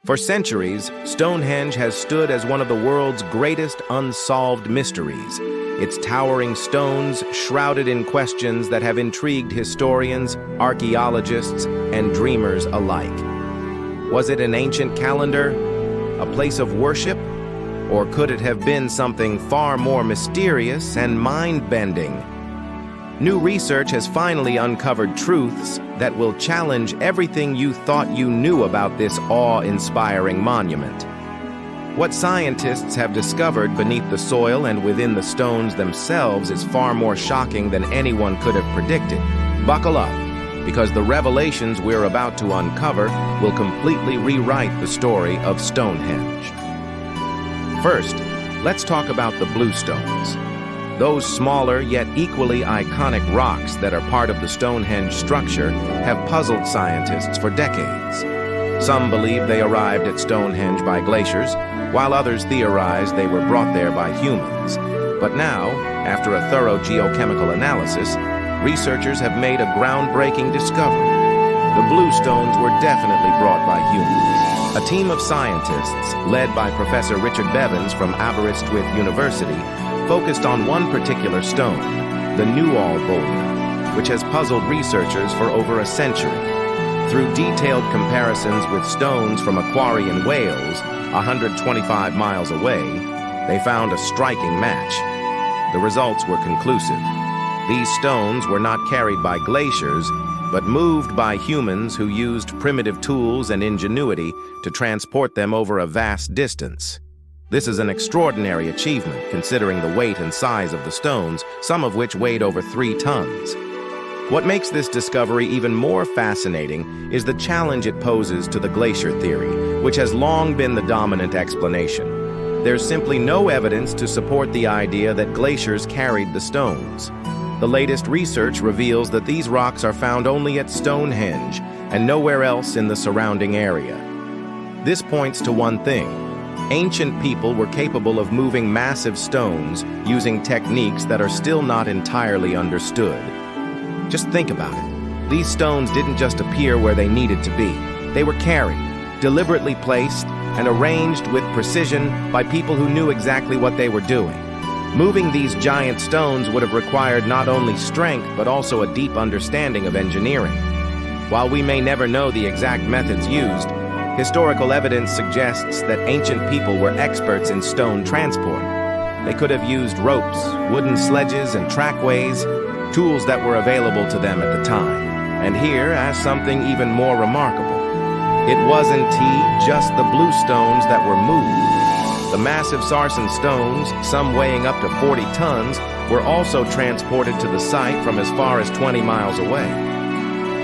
For centuries, Stonehenge has stood as one of the world's greatest unsolved mysteries, its towering stones shrouded in questions that have intrigued historians, archaeologists, and dreamers alike. Was it an ancient calendar, a place of worship, or could it have been something far more mysterious and mind-bending? New research has finally uncovered truths that will challenge everything you thought you knew about this awe-inspiring monument. What scientists have discovered beneath the soil and within the stones themselves is far more shocking than anyone could have predicted. Buckle up, because the revelations we're about to uncover will completely rewrite the story of Stonehenge. First, let's talk about the bluestones. Those smaller yet equally iconic rocks that are part of the Stonehenge structure have puzzled scientists for decades. Some believe they arrived at Stonehenge by glaciers, while others theorize they were brought there by humans. But now, after a thorough geochemical analysis, researchers have made a groundbreaking discovery. The bluestones were definitely brought by humans. A team of scientists, led by Professor Richard Bevins from Aberystwyth University, focused on one particular stone, the Newall boulder, which has puzzled researchers for over a century. Through detailed comparisons with stones from a quarry in Wales, 125 miles away, they found a striking match. The results were conclusive. These stones were not carried by glaciers, but moved by humans who used primitive tools and ingenuity to transport them over a vast distance. This is an extraordinary achievement, considering the weight and size of the stones, some of which weighed over 3 tons. What makes this discovery even more fascinating is the challenge it poses to the glacier theory, which has long been the dominant explanation. There's simply no evidence to support the idea that glaciers carried the stones. The latest research reveals that these rocks are found only at Stonehenge and nowhere else in the surrounding area. This points to one thing. Ancient people were capable of moving massive stones using techniques that are still not entirely understood. Just think about it. These stones didn't just appear where they needed to be. They were carried, deliberately placed, and arranged with precision by people who knew exactly what they were doing. Moving these giant stones would have required not only strength but also a deep understanding of engineering. While we may never know the exact methods used, historical evidence suggests that ancient people were experts in stone transport. They could have used ropes, wooden sledges, and trackways, tools that were available to them at the time. And here, as something even more remarkable, it wasn't just the bluestones that were moved. The massive sarsen stones, some weighing up to 40 tons, were also transported to the site from as far as 20 miles away.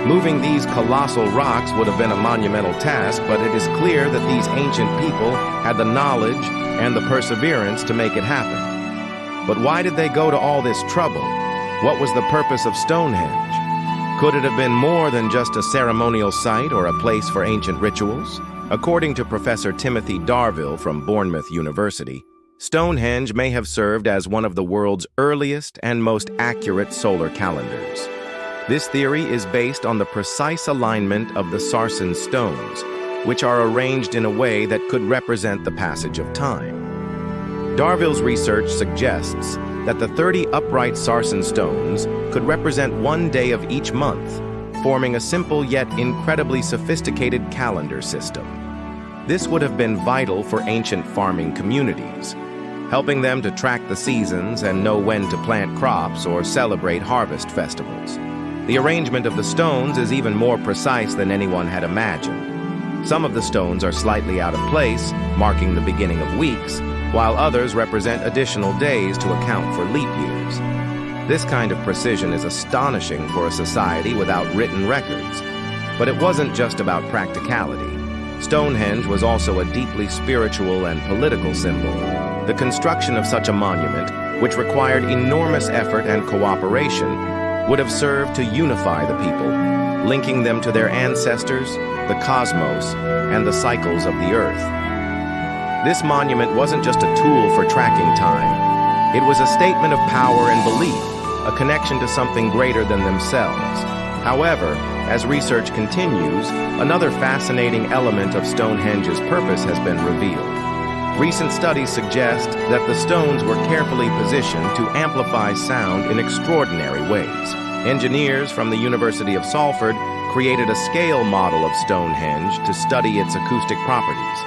Moving these colossal rocks would have been a monumental task, but it is clear that these ancient people had the knowledge and the perseverance to make it happen. But why did they go to all this trouble? What was the purpose of Stonehenge? Could it have been more than just a ceremonial site or a place for ancient rituals? According to Professor Timothy Darvill from Bournemouth University, Stonehenge may have served as one of the world's earliest and most accurate solar calendars. This theory is based on the precise alignment of the sarsen stones, which are arranged in a way that could represent the passage of time. Darvill's research suggests that the 30 upright sarsen stones could represent one day of each month, forming a simple yet incredibly sophisticated calendar system. This would have been vital for ancient farming communities, helping them to track the seasons and know when to plant crops or celebrate harvest festivals. The arrangement of the stones is even more precise than anyone had imagined. Some of the stones are slightly out of place, marking the beginning of weeks, while others represent additional days to account for leap years. This kind of precision is astonishing for a society without written records. But it wasn't just about practicality. Stonehenge was also a deeply spiritual and political symbol. The construction of such a monument, which required enormous effort and cooperation, would have served to unify the people, linking them to their ancestors, the cosmos, and the cycles of the earth. This monument wasn't just a tool for tracking time. It was a statement of power and belief, a connection to something greater than themselves. However, As research continues, another fascinating element of Stonehenge's purpose has been revealed. Recent studies suggest that the stones were carefully positioned to amplify sound in extraordinary ways. Engineers from the University of Salford created a scale model of Stonehenge to study its acoustic properties,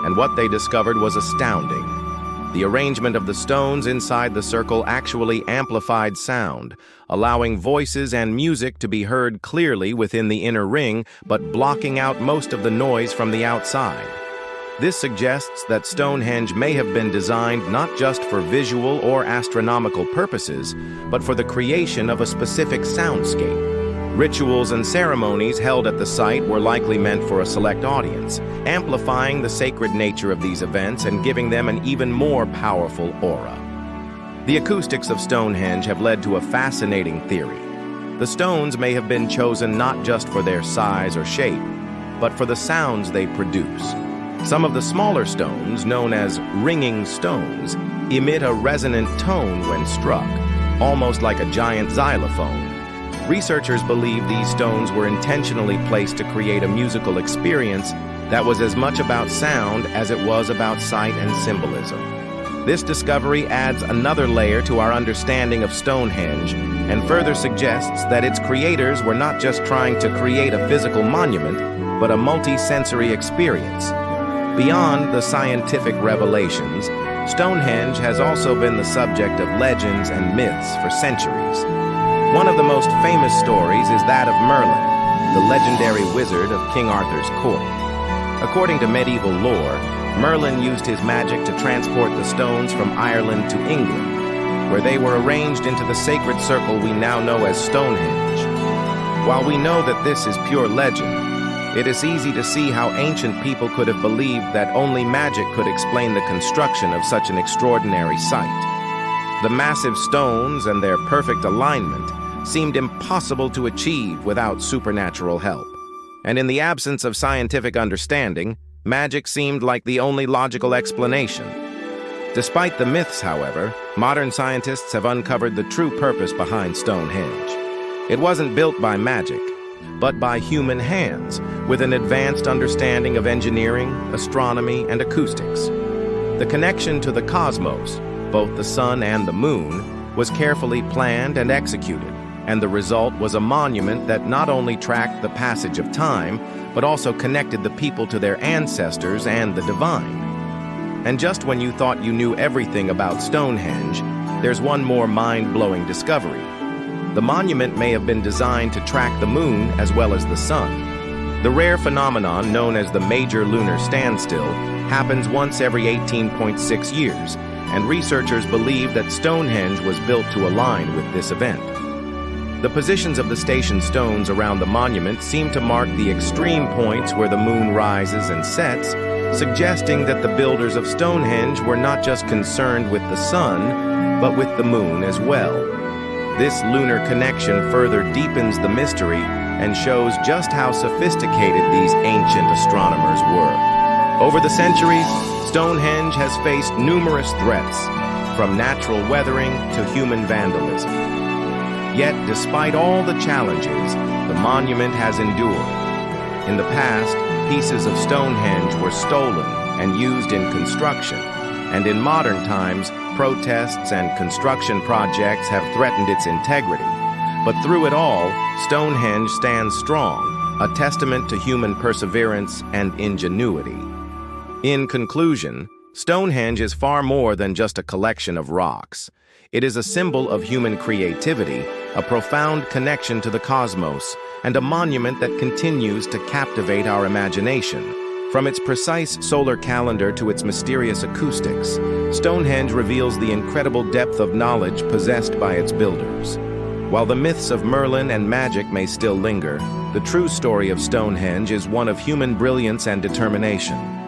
and what they discovered was astounding. The arrangement of the stones inside the circle actually amplified sound, allowing voices and music to be heard clearly within the inner ring, but blocking out most of the noise from the outside. This suggests that Stonehenge may have been designed not just for visual or astronomical purposes, but for the creation of a specific soundscape. Rituals and ceremonies held at the site were likely meant for a select audience, amplifying the sacred nature of these events and giving them an even more powerful aura. The acoustics of Stonehenge have led to a fascinating theory. The stones may have been chosen not just for their size or shape, but for the sounds they produce. Some of the smaller stones, known as ringing stones, emit a resonant tone when struck, almost like a giant xylophone. Researchers believe these stones were intentionally placed to create a musical experience that was as much about sound as it was about sight and symbolism. This discovery adds another layer to our understanding of Stonehenge and further suggests that its creators were not just trying to create a physical monument, but a multi-sensory experience. Beyond the scientific revelations, Stonehenge has also been the subject of legends and myths for centuries. One of the most famous stories is that of Merlin, the legendary wizard of King Arthur's court. According to medieval lore, Merlin used his magic to transport the stones from Ireland to England, where they were arranged into the sacred circle we now know as Stonehenge. While we know that this is pure legend, it is easy to see how ancient people could have believed that only magic could explain the construction of such an extraordinary site. The massive stones and their perfect alignment seemed impossible to achieve without supernatural help. And in the absence of scientific understanding, magic seemed like the only logical explanation. Despite the myths, however, modern scientists have uncovered the true purpose behind Stonehenge. It wasn't built by magic, but by human hands, with an advanced understanding of engineering, astronomy, and acoustics. The connection to the cosmos, both the sun and the moon, was carefully planned and executed, and the result was a monument that not only tracked the passage of time, but also connected the people to their ancestors and the divine. And just when you thought you knew everything about Stonehenge, there's one more mind-blowing discovery. The monument may have been designed to track the moon as well as the sun. The rare phenomenon known as the major lunar standstill happens once every 18.6 years, and researchers believe that Stonehenge was built to align with this event. The positions of the station stones around the monument seem to mark the extreme points where the moon rises and sets, suggesting that the builders of Stonehenge were not just concerned with the sun, but with the moon as well. This lunar connection further deepens the mystery and shows just how sophisticated these ancient astronomers were. Over the centuries, Stonehenge has faced numerous threats, from natural weathering to human vandalism. Yet, despite all the challenges, the monument has endured. In the past, pieces of Stonehenge were stolen and used in construction, and in modern times, protests and construction projects have threatened its integrity. But through it all, Stonehenge stands strong, a testament to human perseverance and ingenuity. In conclusion, Stonehenge is far more than just a collection of rocks. It is a symbol of human creativity, a profound connection to the cosmos, and a monument that continues to captivate our imagination. From its precise solar calendar to its mysterious acoustics, Stonehenge reveals the incredible depth of knowledge possessed by its builders. While the myths of Merlin and magic may still linger, the true story of Stonehenge is one of human brilliance and determination.